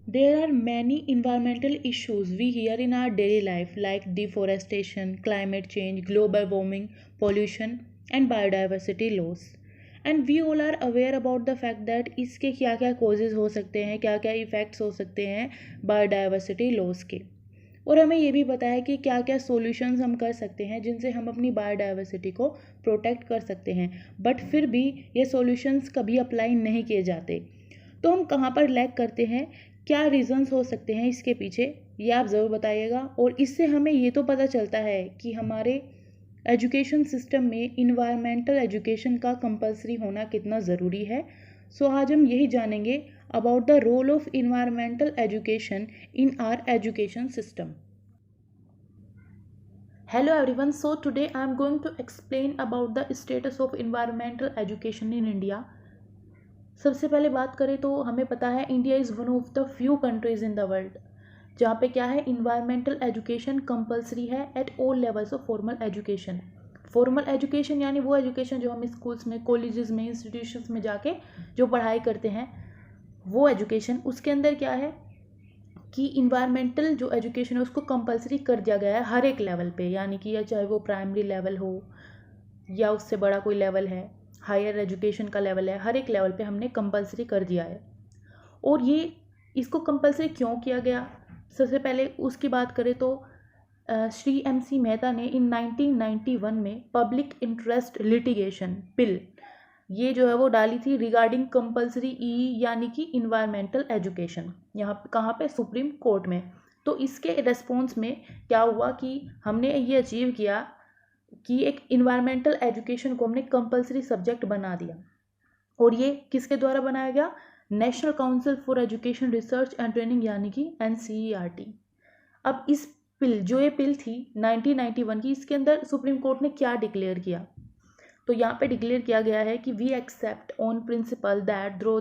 There are many environmental issues we hear in our daily life like deforestation, climate change, global warming, pollution and biodiversity loss. And we all are aware about the fact that इसके क्या क्या causes हो सकते हैं, क्या क्या effects हो सकते हैं biodiversity loss के। और हमें ये भी पता है कि क्या क्या सॉल्यूशंस हम कर सकते हैं जिनसे हम अपनी बायोडाइवर्सिटी को प्रोटेक्ट कर सकते हैं, बट फिर भी ये सॉल्यूशंस कभी अप्लाई नहीं किए जाते। तो हम कहाँ पर लैक करते हैं, क्या रीजंस हो सकते हैं इसके पीछे, ये आप ज़रूर बताइएगा। और इससे हमें ये तो पता चलता है कि हमारे एजुकेशन सिस्टम में इन्वायरमेंटल एजुकेशन का कंपलसरी होना कितना ज़रूरी है। सो आज हम यही जानेंगे about the role of environmental education in our education system. Hello everyone, so today I am going to explain about the status of environmental education in India. सबसे पहले बात करें तो हमें पता है India is one of the few countries in the world जहाँ पे क्या है, इन्वायरमेंटल एजुकेशन कंपलसरी है at all levels of formal education. Formal education यानी वो एजुकेशन जो हम स्कूल्स में, कॉलेजेस में, इंस्टीट्यूशंस में जाके जो पढ़ाई करते हैं वो एजुकेशन, उसके अंदर क्या है कि इन्वायरमेंटल जो एजुकेशन है उसको कंपलसरी कर दिया गया है हर एक लेवल पे, यानी कि या चाहे वो प्राइमरी लेवल हो या उससे बड़ा कोई लेवल है, हायर एजुकेशन का लेवल है, हर एक लेवल पे हमने कंपलसरी कर दिया है। और ये इसको कंपलसरी क्यों किया गया, सबसे पहले उसकी बात करें तो श्री MC मेहता ने इन 1991 में पब्लिक इंटरेस्ट लिटिगेशन बिल ये जो है वो डाली थी रिगार्डिंग कंपलसरी यानी कि इन्वायरमेंटल एजुकेशन, यहाँ पे कहाँ पे, सुप्रीम कोर्ट में। तो इसके रेस्पॉन्स में क्या हुआ कि हमने ये अचीव किया कि एक इन्वायरमेंटल एजुकेशन को हमने कंपलसरी सब्जेक्ट बना दिया। और ये किसके द्वारा बनाया गया, national council for education research and training यानी कि NCERT। अब इस बिल जो ये बिल थी 1991 की, इसके अंदर सुप्रीम कोर्ट ने क्या डिक्लेयर किया, तो यहाँ पे डिक्लेयर किया गया है कि we accept on principle that through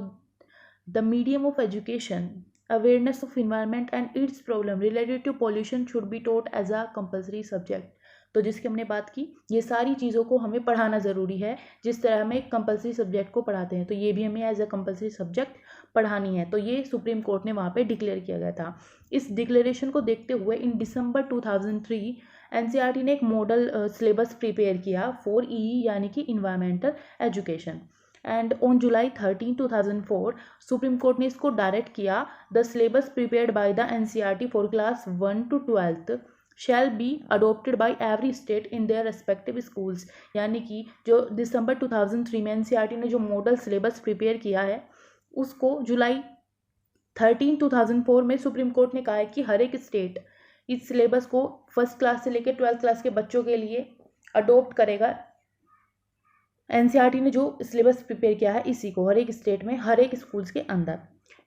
the medium of education awareness of environment and its problem related to pollution should be taught as a compulsory subject. तो जिसकी हमने बात की, ये सारी चीज़ों को हमें पढ़ाना ज़रूरी है जिस तरह हमें एक कंपलसरी सब्जेक्ट को पढ़ाते हैं, तो ये भी हमें एज अ कंपलसरी सब्जेक्ट पढ़ानी है। तो ये सुप्रीम कोर्ट ने वहाँ पे डिक्लेयर किया गया था। इस डिक्लेरेशन को देखते हुए इन दिसंबर 2003 NCERT ने एक मॉडल सिलेबस प्रिपेयर किया फॉर यानी कि environmental education. And on July 13, 2004 supreme court ने इसको डायरेक्ट किया, the syllabus prepared by the NCERT for class 1 to 12 shall be adopted by every state in their respective schools. यानी कि जो दिसंबर 2003 में NCERT ने जो मॉडल सिलेबस प्रिपेयर किया है उसको जुलाई 13, 2004 में सुप्रीम कोर्ट ने कहा है कि हर एक स्टेट इस सिलेबस को फर्स्ट क्लास से लेकर 12th क्लास के बच्चों के लिए अडोप्ट करेगा। NCERT ने जो सिलेबस प्रिपेयर किया है इसी को हर एक स्टेट में, हर एक स्कूल्स के अंदर।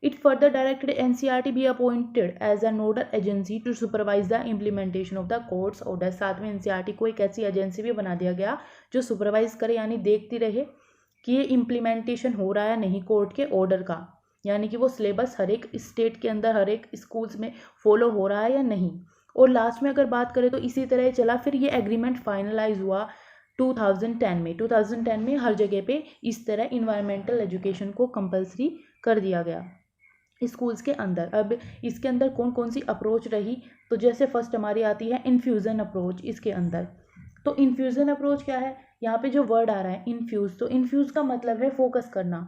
It further directed NCERT be appointed as a nodal agency to supervise the implementation of the court's order. साथ में NCERT को एक ऐसी एजेंसी भी बना दिया गया जो सुपरवाइज करे, यानी देखती रहे कि ये इम्प्लीमेंटेशन हो रहा है नहीं कोर्ट के ऑर्डर का, यानी कि वो सिलेबस हर एक स्टेट के अंदर हर एक स्कूल्स में फॉलो हो रहा है या नहीं। और लास्ट में अगर बात करें तो इसी तरह चला, फिर ये एग्रीमेंट फाइनलाइज हुआ 2010 में। 2010 में हर जगह पे इस तरह इन्वायरमेंटल एजुकेशन को कंपलसरी कर दिया गया स्कूल्स के अंदर। अब इसके अंदर कौन कौन सी अप्रोच रही, तो जैसे फर्स्ट हमारी आती है इन्फ्यूज़न अप्रोच इसके अंदर। तो इन्फ्यूज़न अप्रोच क्या है, यहाँ पे जो वर्ड आ रहा है इन्फ्यूज़, तो इन्फ्यूज़ का मतलब है फोकस करना।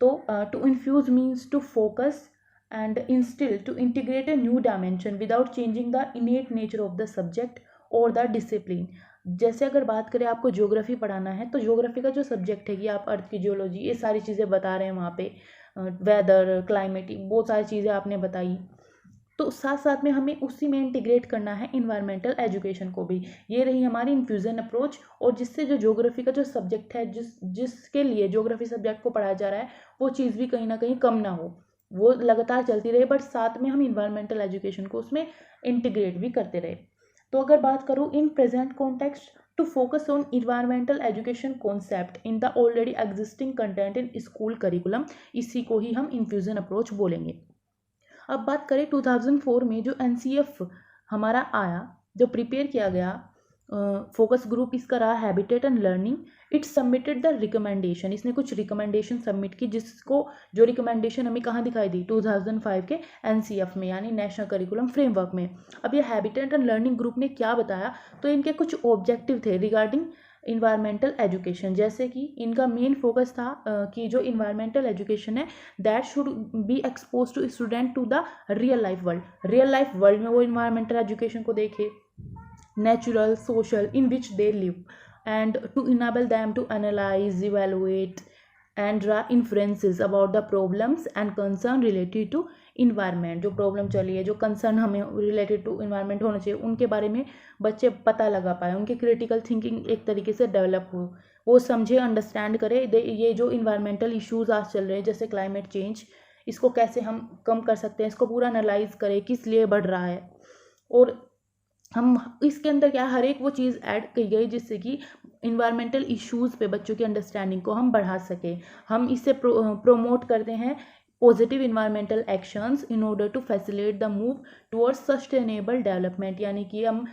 तो to infuse means to focus and instill to integrate a new dimension without changing the innate nature of the subject or the discipline। जैसे अगर बात करें आपको ज्योग्राफी पढ़ाना है तो ज्योग्राफी का जो सब्जेक्ट है कि आप अर्थ की जियोलॉजी ये सारी चीज़ें बता रहे हैं वहाँ पे, वेदर, क्लाइमेट, बहुत सारी चीज़ें आपने बताई, तो साथ साथ में हमें उसी में इंटीग्रेट करना है इन्वायरमेंटल एजुकेशन को भी। ये रही हमारी इन्फ्यूज़न अप्रोच। और जिससे जो ज्योग्राफी का जो सब्जेक्ट है जिसके लिए ज्योग्राफी सब्जेक्ट को पढ़ाया जा रहा है वो चीज़ भी कहीं ना कहीं कम ना हो, वो लगातार चलती रहे, बट साथ में हम इन्वायरमेंटल एजुकेशन को उसमें इंटीग्रेट भी करते रहे। तो अगर बात करूँ in present context, to focus on environmental education concept in the already existing content in school curriculum, इसी को ही हम इन्फ्यूज़न अप्रोच बोलेंगे। अब बात करें 2004 में जो NCF हमारा आया, जो प्रिपेयर किया गया, फोकस ग्रुप इसका रहा habitat and learning. It submitted the recommendation, इसने कुछ रिकमेंडेशन सबमिट की, जिसको जो रिकमेंडेशन हमें कहाँ दिखाई दी, 2005 के एनसीएफ में, यानी नेशनल करिकुलम फ्रेमवर्क में। अब ये हैबिटेट एंड लर्निंग ग्रुप ने क्या बताया, तो इनके कुछ ऑब्जेक्टिव थे रिगार्डिंग इन्वायरमेंटल एजुकेशन। जैसे कि इनका मेन फोकस था कि जो इन्वायरमेंटल एजुकेशन है that should be expose to student to the real life world. Real life world में वो इन्वायरमेंटल एजुकेशन को देखे, natural, social, in which they live, and to enable them to analyze, evaluate, and draw inferences about the problems and concern related to environment। जो problem चली है, जो concern हमें related to environment होना चाहिए, उनके बारे में बच्चे पता लगा पाए, उनके क्रिटिकल थिंकिंग एक तरीके से डेवलप हो, वो समझे, अंडरस्टैंड करे ये जो इन्वायरमेंटल इश्यूज आज चल रहे हैं जैसे क्लाइमेट चेंज, इसको कैसे हम कम कर सकते हैं, इसको पूरा एनालाइज करें किस लिए बढ़ रहा है। और हम इसके अंदर क्या हर एक वो चीज़ ऐड की गई जिससे कि इन्वायरमेंटल इश्यूज़ पे बच्चों की अंडरस्टैंडिंग को हम बढ़ा सकें। हम इससे प्रोमोट करते हैं positive environmental actions in order to facilitate the move towards sustainable development, यानी कि हम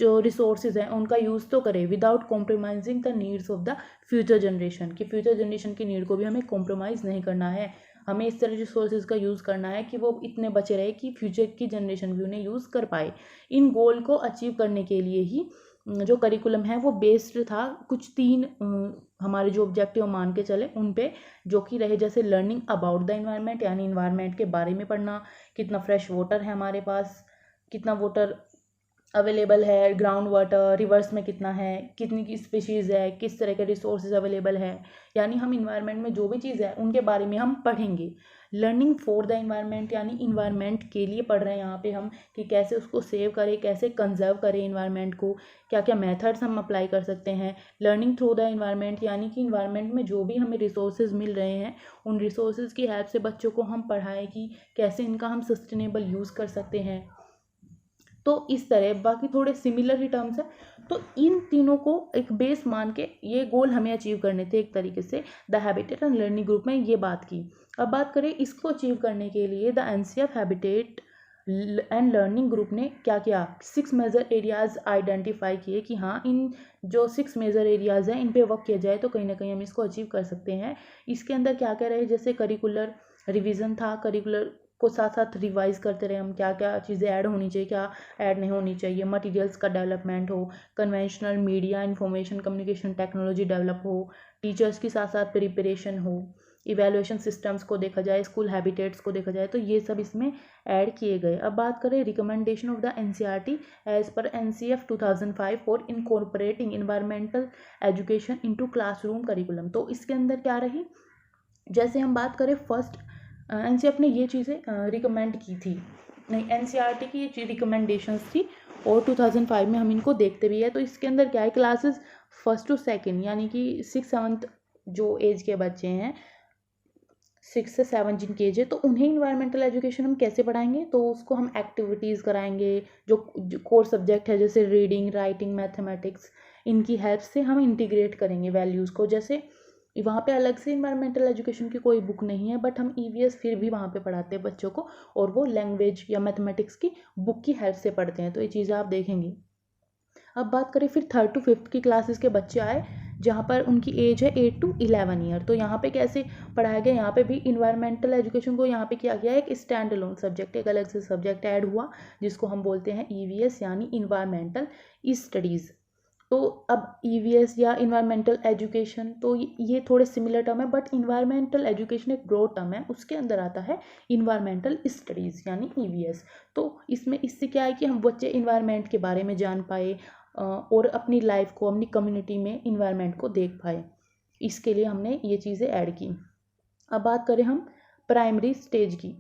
जो रिसोर्सेज हैं उनका यूज़ तो करें without compromising the needs of the future generation, कि फ्यूचर जनरेशन की नीड को भी हमें कॉम्प्रोमाइज़ नहीं करना है। हमें इस तरह रिसोर्सेज का यूज़ करना है कि वो इतने बचे रहे कि फ्यूचर की जनरेशन भी उन्हें यूज़ कर पाए। इन गोल को अचीव करने के लिए ही जो करिकुलम है वो बेस्ड था कुछ 3 हमारे जो ऑब्जेक्टिव मान के चले उन पे, जो कि रहे जैसे लर्निंग अबाउट द इन्वायरमेंट, यानी इन्वायरमेंट के बारे में पढ़ना, कितना फ्रेश वाटर है हमारे पास, कितना वाटर अवेलेबल है, ग्राउंड वाटर रिवर्स में कितना है, कितनी की स्पीशीज़ है, किस तरह के रिसोर्सेज अवेलेबल है, यानी हम इन्वायरमेंट में जो भी चीज़ है उनके बारे में हम पढ़ेंगे। लर्निंग फॉर द इन्वायरमेंट, यानी इन्वायरमेंट के लिए पढ़ रहे हैं यहाँ पे हम, कि कैसे उसको सेव करें, कैसे कंजर्व करें इन्वायरमेंट को, क्या क्या मेथड्स हम अप्लाई कर सकते हैं। लर्निंग थ्रू द इन्वायरमेंट, यानी कि इन्वायरमेंट में जो भी हमें रिसोर्सेज मिल रहे हैं उन रिसोर्सेज की हेल्प से बच्चों को हम पढ़ाएं कि कैसे इनका हम सस्टेनेबल यूज़ कर सकते हैं। तो इस तरह बाकी थोड़े सिमिलर ही टर्म्स हैं। तो इन तीनों को एक बेस मान के ये गोल हमें अचीव करने थे एक तरीके से। The habitat and learning group में ये बात की। अब बात करें इसको अचीव करने के लिए the NCF habitat and learning group ने क्या किया, 6 मेजर एरियाज आइडेंटिफाई किए कि हाँ इन जो 6 मेजर एरियाज हैं इन पे वर्क किया जाए तो कहीं ना कहीं हम इसको अचीव कर सकते हैं। इसके अंदर क्या क्या रहे, जैसे करिकुलर रिवीजन था, करिकुलर को साथ साथ रिवाइज करते रहे हम, क्या क्या चीज़ें ऐड होनी चाहिए, क्या ऐड नहीं होनी चाहिए। मटेरियल्स का डेवलपमेंट हो, conventional media information communication technology develop हो, टीचर्स की साथ साथ प्रिपरेशन हो, इवेल्युएशन सिस्टम्स को देखा जाए, स्कूल हैबिटेट्स को देखा जाए, तो ये सब इसमें ऐड किए गए। अब बात करें recommendation of the NCERT as per NCF 2005 for incorporating environmental education into classroom curriculum. तो इसके अंदर क्या रही, जैसे हम बात करें फर्स्ट एनसीएफ ने ये चीज़ें रिकमेंड की थी, नहीं एनसीईआरटी की ये रिकमेंडेशंस थी और 2005 में हम इनको देखते भी है। तो इसके अंदर क्या है, क्लासेस 1st to 2nd यानी कि 6th-7th जो एज के बच्चे हैं 6 से 7 जिनकी एज है, तो उन्हें इन्वायरमेंटल एजुकेशन हम कैसे पढ़ाएंगे, तो उसको हम एक्टिविटीज़ कराएंगे, जो कोर सब्जेक्ट है जैसे रीडिंग, राइटिंग, मैथमेटिक्स, इनकी हेल्प से हम इंटीग्रेट करेंगे वैल्यूज़ को। जैसे वहाँ पे अलग से इन्वायरमेंटल एजुकेशन की कोई बुक नहीं है, बट हम ईवीएस फिर भी वहाँ पे पढ़ाते हैं बच्चों को, और वो लैंग्वेज या मैथमेटिक्स की बुक की हेल्प से पढ़ते हैं। तो ये चीज़ें आप देखेंगे। अब बात करें फिर 3rd to 5th की क्लासेस के बच्चे आए, जहाँ पर उनकी एज है 8 to 11 ईयर। तो यहाँ पे कैसे पढ़ाया गया, यहाँ पे भी इन्वायरमेंटल एजुकेशन को यहाँ पे किया गया एक स्टैंड अलोन सब्जेक्ट, एक अलग से सब्जेक्ट ऐड हुआ जिसको हम बोलते हैं ईवीएस यानी इन्वायरमेंटल स्टडीज़। तो अब ईवीएस या इन्वायरमेंटल एजुकेशन, तो ये थोड़े सिमिलर टर्म है, बट इन्वायरमेंटल एजुकेशन एक ब्रॉड टर्म है, उसके अंदर आता है इन्वायरमेंटल स्टडीज़ यानी ईवीएस। तो इसमें इससे क्या है कि हम बच्चे इन्वायरमेंट के बारे में जान पाए और अपनी लाइफ को, अपनी कम्युनिटी में इन्वायरमेंट को देख पाए, इसके लिए हमने ये चीज़ें ऐड की। अब बात करें हम प्राइमरी स्टेज की,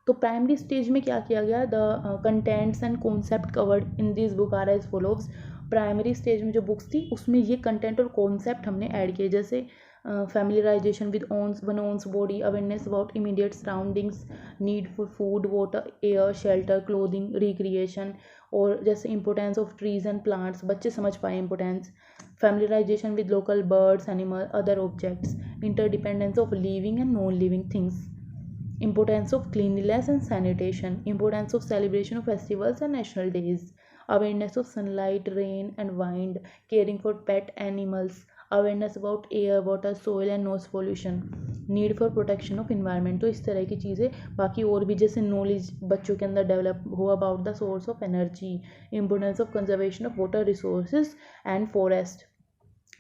तो प्राइमरी स्टेज में क्या किया गया, the contents and concept covered in this book are as follows. Primary stage में जो बुक्स थी उसमें ये कंटेंट और कॉन्सेप्ट हमने ऐड किए, जैसे familiarization with one one's body, awareness about immediate surroundings, need for food, water, air, shelter, clothing, recreation, और जैसे importance of trees and plants, बच्चे समझ पाए importance, familiarization with local birds, animal, other objects, interdependence of living and non living things, importance of cleanliness and sanitation, importance of celebration of festivals and national days. awareness of sunlight, rain and wind, caring for pet animals, awareness about air, water, soil and noise pollution, need for protection of environment। तो इस तरह की चीज़ें बाकी और भी जैसे knowledge बच्चों के अंदर डेवलप हो about the source of energy, importance of conservation of water resources and forest,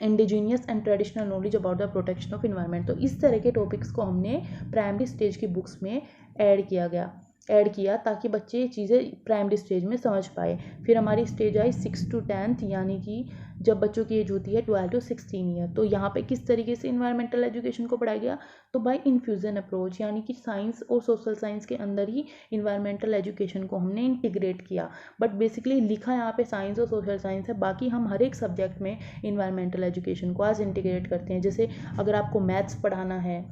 indigenous and traditional knowledge about the protection of environment. तो इस तरह के टॉपिक्स को हमने प्राइमरी स्टेज की बुक्स में ऐड किया ताकि बच्चे ये चीज़ें प्राइमरी स्टेज में समझ पाए। फिर हमारी स्टेज आई 6 to 10th, यानी कि जब बच्चों की एज होती है 12 to 16 ईयर। तो यहाँ पे किस तरीके से इन्वायरमेंटल एजुकेशन को पढ़ाया गया, तो बाय इन्फ्यूजन अप्रोच, यानी कि साइंस और सोशल साइंस के अंदर ही इन्वायरमेंटल एजुकेशन को हमने इंटीग्रेट किया। बट बेसिकली लिखा यहाँ पे साइंस और सोशल साइंस है, बाकी हम हर एक सब्जेक्ट में इन्वायरमेंटल एजुकेशन को आज इंटीग्रेट करते हैं। जैसे अगर आपको मैथ्स पढ़ाना है,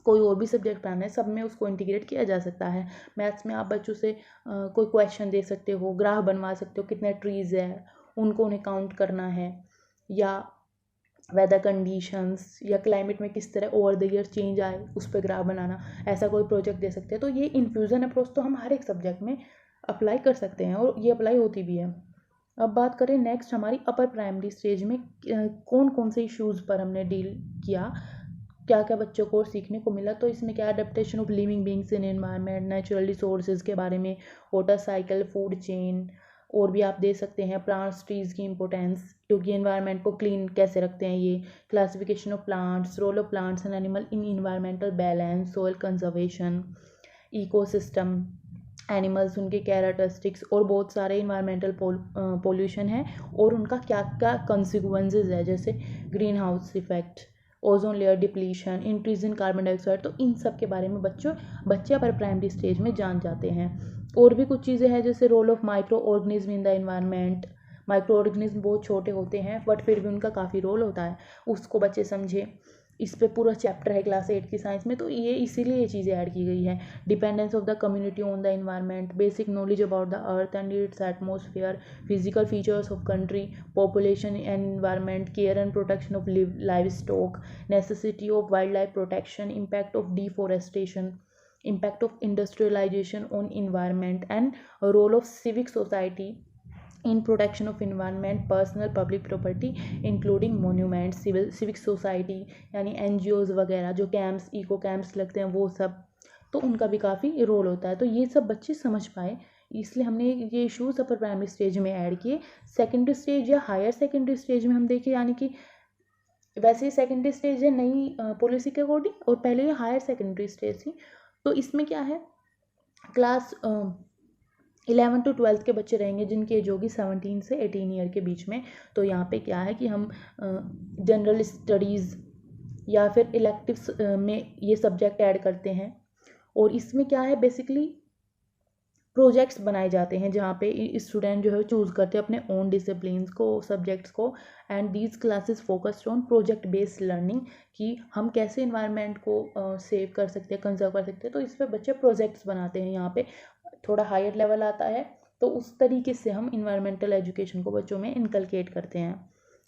कोई और भी सब्जेक्ट पढ़ाना है, सब में उसको इंटीग्रेट किया जा सकता है। मैथ्स में आप बच्चों से कोई क्वेश्चन दे सकते हो, ग्राफ बनवा सकते हो, कितने ट्रीज़ है उन्हें काउंट करना है, या वेदर कंडीशंस या क्लाइमेट में किस तरह ओवर द ईयर चेंज आए उस पर ग्राफ बनाना, ऐसा कोई प्रोजेक्ट दे सकते हैं। तो ये इन्फ्यूज़न अप्रोच तो हम हर एक सब्जेक्ट में अप्लाई कर सकते हैं और ये अप्लाई होती भी है। अब बात करें नेक्स्ट हमारी अपर प्राइमरी स्टेज में कौन कौन से इश्यूज़ पर हमने डील किया, क्या क्या बच्चों को सीखने को मिला। तो इसमें क्या adaptation of living beings in environment, natural resources के बारे में, वाटर साइकिल, फूड चेन, और भी आप दे सकते हैं प्लांट्स ट्रीज़ की इंपॉर्टेंस, क्योंकि एनवायरनमेंट को क्लीन कैसे रखते हैं ये, classification of plants, role of plants and animal in environmental balance, soil conservation, ecosystem, animals उनके कैरेक्टरिस्टिक्स, और बहुत सारे इन्वायरमेंटल पोल्यूशन है और उनका क्या क्या कंसिक्वेंसेज है, जैसे green house effect, ozone layer depletion, increase in carbon dioxide. तो इन सब के बारे में बच्चे पर प्राइमरी स्टेज में जान जाते हैं। और भी कुछ चीज़ें हैं जैसे role of micro organism in the environment. Micro organism बहुत छोटे होते हैं बट फिर भी उनका काफ़ी रोल होता है, उसको बच्चे समझे। इस पे पूरा चैप्टर है क्लास 8 की साइंस में, तो ये इसीलिए ये चीज़ें ऐड की गई है। Dependence of the community on the environment, basic knowledge about the earth and it's atmosphere, physical features of country, population and environment, care and protection of live stock, necessity of wild life protection, impact of deforestation, impact of industrialization on environment, and role of civic society in protection of environment, personal public property including monuments, civic society यानी NGOs वगैरह जो camps eco camps लगते हैं वो सब, तो उनका भी काफ़ी रोल होता है। तो ये सब बच्चे समझ पाए, इसलिए हमने ये इशूज़ अपर प्राइमरी स्टेज में ऐड किए। सेकेंडरी स्टेज या हायर सेकेंडरी स्टेज में हम देखें, यानी कि वैसे ही सेकेंडरी स्टेज है नई पॉलिसी के अकॉर्डिंग, और पहले ये हायर सेकेंडरी स्टेज थी। तो इसमें क्या है, क्लास 11 to 12 के बच्चे रहेंगे जिनकी एज होगी 17 से 18 ईयर के बीच में। तो यहाँ पे क्या है कि हम जनरल स्टडीज़ या फिर इलेक्टिव्स में ये सब्जेक्ट ऐड करते हैं, और इसमें क्या है बेसिकली प्रोजेक्ट्स बनाए जाते हैं जहाँ पे स्टूडेंट जो है चूज़ करते हैं अपने ओन डिसिप्लिन्स को, सब्जेक्ट्स को, and these classes focused on project based learning, कि हम कैसे इन्वायरमेंट को सेव कर सकते हैं, कंजर्व कर सकते हैं। तो इस पर बच्चे प्रोजेक्ट्स बनाते हैं, यहाँ पे थोड़ा हायर लेवल आता है, तो उस तरीके से हम इन्वायरमेंटल एजुकेशन को बच्चों में इनकलकेट करते हैं।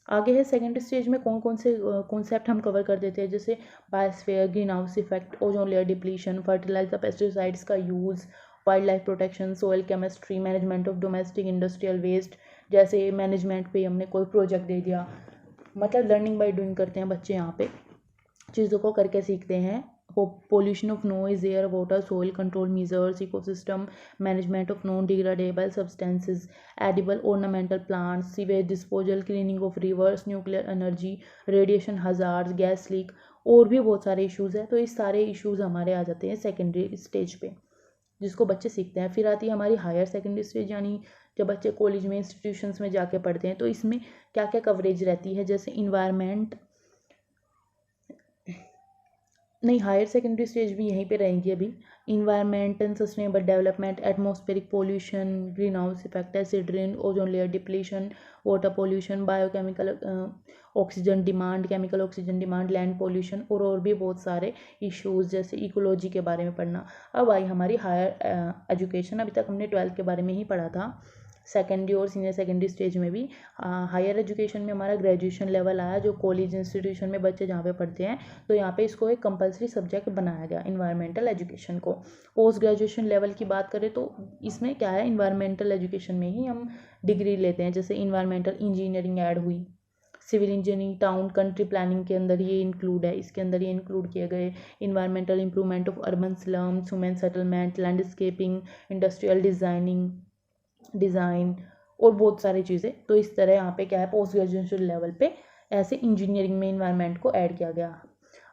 आगे है सेकेंडरी स्टेज में कौन कौन से कॉन्सेप्ट हम कवर कर देते हैं, जैसे biosphere, green house effect, ozone layer depletion, fertilizer pesticides का use, wild life protection, soil chemistry, management of domestic industrial waste. जैसे मैनेजमेंट पे हमने कोई प्रोजेक्ट दे दिया, मतलब लर्निंग बाय डूइंग करते हैं बच्चे, यहाँ पे चीज़ों को करके सीखते हैं। Pollution of noise, air, water, soil control measures, ecosystem management of non degradable substances, edible ornamental plants, sewage disposal, cleaning of reverse, nuclear energy, radiation hazards, gas leak, और भी बहुत सारे इश्यूज़ हैं। तो इस सारे इश्यूज़ हमारे आ जाते हैं सेकेंडरी स्टेज पे, जिसको बच्चे सीखते हैं। फिर आती है हमारी हायर सेकेंडरी स्टेज, यानी जब बच्चे कॉलेज में, इंस्टीट्यूशंस में जाके पढ़ते हैं। तो इसमें क्या क्या कवरेज रहती है, जैसे इन्वायरमेंट, नहीं हायर सेकेंडरी स्टेज भी यहीं पे रहेंगी अभी, environment and sustainable development, atmospheric pollution, green house effect, acid rain, ozone layer depletion, water pollution, biochemical oxygen demand, chemical oxygen demand, land pollution, और भी बहुत सारे इश्यूज़ जैसे इकोलॉजी के बारे में पढ़ना। अब आई हमारी हायर एजुकेशन, अभी तक हमने 12th के बारे में ही पढ़ा था। सेकेंडरी और सीनियर सेकेंडरी स्टेज में भी। हायर एजुकेशन में हमारा ग्रेजुएशन लेवल आया, जो कॉलेज इंस्टीट्यूशन में बच्चे जहाँ पे पढ़ते हैं, तो यहाँ पे इसको एक कंपलसरी सब्जेक्ट बनाया गया इन्वायरमेंटल एजुकेशन को। पोस्ट ग्रेजुएशन लेवल की बात करें तो इसमें क्या है, इन्वायरमेंटल एजुकेशन में ही हम डिग्री लेते हैं, जैसे इन्वायरमेंटल इंजीनियरिंग ऐड हुई, civil engineering town country planning के अंदर ये इंक्लूड है, इसके अंदर ये इंक्लूड किए गए environmental improvement of urban slums, human settlement, landscaping, industrial design और बहुत सारी चीज़ें। तो इस तरह यहाँ पे क्या है, पोस्ट ग्रेजुएशन लेवल पे ऐसे इंजीनियरिंग में इन्वायरमेंट को ऐड किया गया।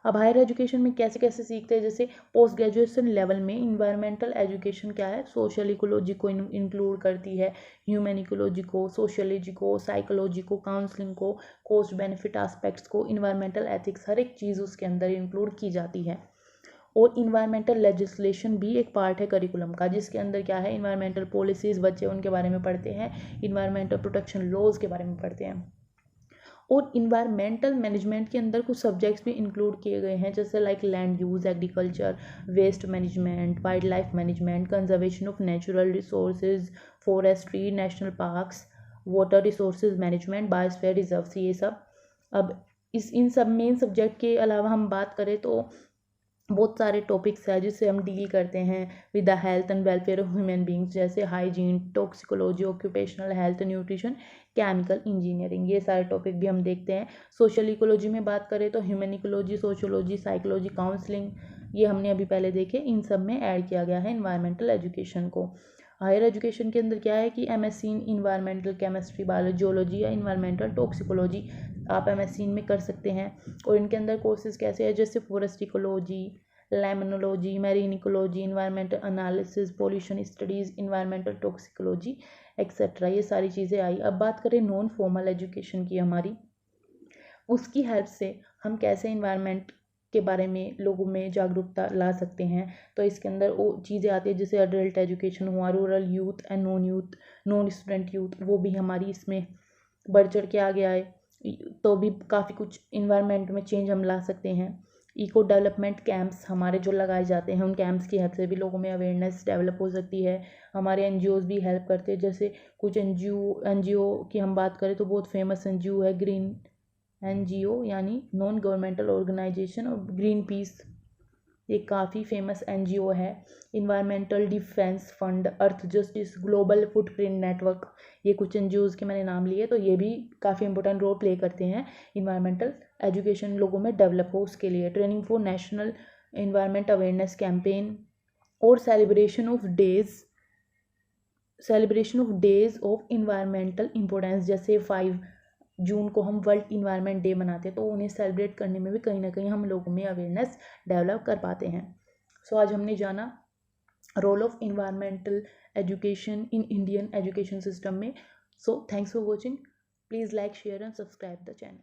अब हायर एजुकेशन में कैसे कैसे सीखते हैं, जैसे पोस्ट ग्रेजुएशन लेवल में इन्वायरमेंटल एजुकेशन क्या है, सोशल इकोलॉजी को इंक्लूड करती है, ह्यूमन इकोलॉजी को, सोशियोलॉजी को, साइकोलॉजी को, काउंसलिंग को, कॉस्ट बेनिफिट एस्पेक्ट्स को, इन्वायरमेंटल एथिक्स, हर एक चीज़ उसके अंदर इंक्लूड की जाती है। और इन्वायरमेंटल लेजिस्लेशन भी एक पार्ट है करिकुलम का, जिसके अंदर क्या है, इन्वायरमेंटल पॉलिसीज़ बच्चे उनके बारे में पढ़ते हैं, इन्वायरमेंटल प्रोटेक्शन लॉज के बारे में पढ़ते हैं। और इन्वायरमेंटल मैनेजमेंट के अंदर कुछ सब्जेक्ट्स भी इंक्लूड किए गए हैं, जैसे like land use, agriculture, waste management, wild life management, conservation of natural resources, forestry, national parks, water resources management, biosphere reserves, ये सब। अब इन सब मेन सब्जेक्ट के अलावा हम बात करें तो बहुत सारे टॉपिक्स हैं जिससे हम डील करते हैं with the health and welfare of human beings, जैसे hygiene, toxicology, occupational health, nutrition, chemical engineering, ये सारे टॉपिक भी हम देखते हैं। सोशल इकोलॉजी में बात करें तो human ecology, sociology, psychology, counselling, ये हमने अभी पहले देखे, इन सब में ऐड किया गया है इन्वायरमेंटल एजुकेशन को। हायर एजुकेशन के अंदर क्या है कि MSc in environmental chemistry, biology या इन्वायरमेंटल टॉक्सिकोलॉजी आप एमएससी में कर सकते हैं। और इनके अंदर कोर्सेज कैसे हैं, जैसे forest ecology, limnology, marine ecology, environmental analysis, pollution studies, environmental toxicology etcetera, ये सारी चीज़ें आई। अब बात करें नॉन फॉर्मल एजुकेशन की हमारी, उसकी हेल्प से हम कैसे इन्वायरमेंट के बारे में लोगों में जागरूकता ला सकते हैं। तो इसके अंदर वो चीज़ें आती है जैसे अडल्ट एजुकेशन हुआ, rural youth and non student youth, वो भी हमारी इसमें बढ़ चढ़ के आ गया है, तो भी काफ़ी कुछ इन्वायरमेंट में चेंज हम ला सकते हैं। इको डेवलपमेंट कैंप्स हमारे जो लगाए जाते हैं, उन कैंप्स की हेल्प से भी लोगों में अवेयरनेस डेवलप हो सकती है। हमारे एनजीओज़ भी हेल्प करते हैं, जैसे कुछ एनजीओ की हम बात करें तो बहुत फेमस एनजीओ है ग्रीन एनजीओ, यानी नॉन गवर्नमेंटल ऑर्गेनाइजेशन, और ग्रीन पीस, ये काफ़ी फेमस एनजीओ है। इन्वायरमेंटल डिफेंस फंड, अर्थ जस्टिस, ग्लोबल फुटप्रिंट नेटवर्क, ये कुछ एनजीओज़ के मैंने नाम लिए, तो ये भी काफ़ी इंपॉर्टेंट रोल प्ले करते हैं इन्वायरमेंटल एजुकेशन लोगों में डेवलप हो उसके लिए। Training for national environment awareness campaign और celebration of days of environmental importance, जैसे 5 जून को हम वर्ल्ड इन्वायरमेंट डे मनाते हैं, तो उन्हें सेलिब्रेट करने में भी कहीं ना कहीं हम लोगों में अवेयरनेस डेवलप कर पाते हैं। सो आज हमने जाना role of environmental education in Indian education system में। So thanks for watching, please like, share and subscribe the channel.